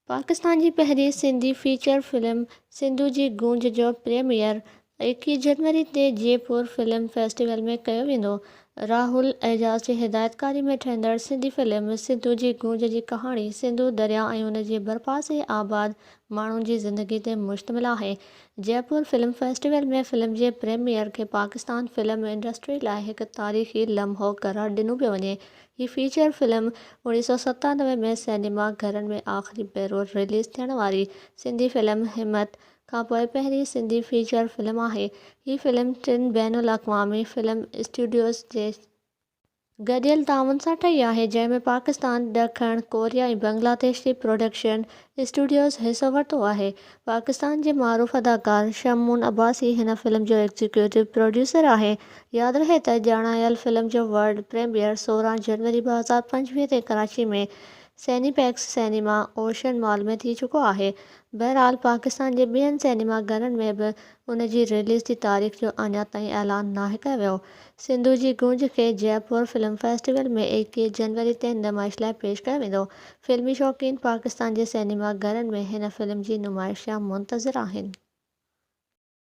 पाकिस्तान जी पहिरीं Sindhi feature film Sindhu जी गूंज जो प्रीमियर 21 जनवरी ते जयपुर फिल्म फेस्टिवल में कयो वेंदो। राहुल एजाज़ जी हिदायतकारी में ठहंदड़ सिंधी फिल्म सिंधु जी गूंज जी कहाणी सिंधु दरिया ऐं उन जे भरिपासे आबाद माण्हुनि जी ज़िंदगी ते मुश्तमिल आहे। जयपुर फिल्म फेस्टिवल में फिल्म जे प्रीमियर खे पाकिस्तान फिल्म इंडस्ट्री लाइ हिकु तारीख़ी लम्हो क़रार ॾिनो पियो वञे। हीअ फीचर फिल्म 1997 में सिनेमा घरनि में आख़िरी भेरो रिलीज़ थियण वारी सिंधी फिल्म हिमत खां पोइ पहिरीं सिंधी फीचर फिल्म आहे। हीअ फिल्म 3 बैनुल अक़वामी फिल्म स्टूडियोज़ जे गॾियल ताउन सां ठही आहे, जंहिं में पाकिस्तान, ॾखण कोरिया ऐं बांग्लादेश जी प्रोडक्शन स्टूडियोज़ हिसो वरितो आहे। पाकिस्तान जे मआरूफ़ अदाकार शमून अब्बासी हिन फिल्म जो एग्जीक्यूटिव प्रोड्यूसर आहे। यादि रहे त ॼाणायल फिल्म जो वर्ल्ड प्रीमियर 16 जनवरी 2025 ते कराची में सैनीपैक्स सिनेमा ओशन मॉल में थी चुको आहे। बहरहाल पाकिस्तान जे ॿियनि सिनेमा घरनि में बि उन जी रिलीज़ जी तारीख़ जो अञा ताईं ऐलान नाहे कयो वियो। सिंधु जी गूंज खे जयपुर फिल्म फेस्टिवल में 21 जनवरी ते नुमाइश लाइ पेश कयो वेंदो। फिल्मी शौक़ीन पाकिस्तान जे सिनेमा घरनि में हिन फिल्म जी नुमाइश जा मुंतज़िर आहिनि।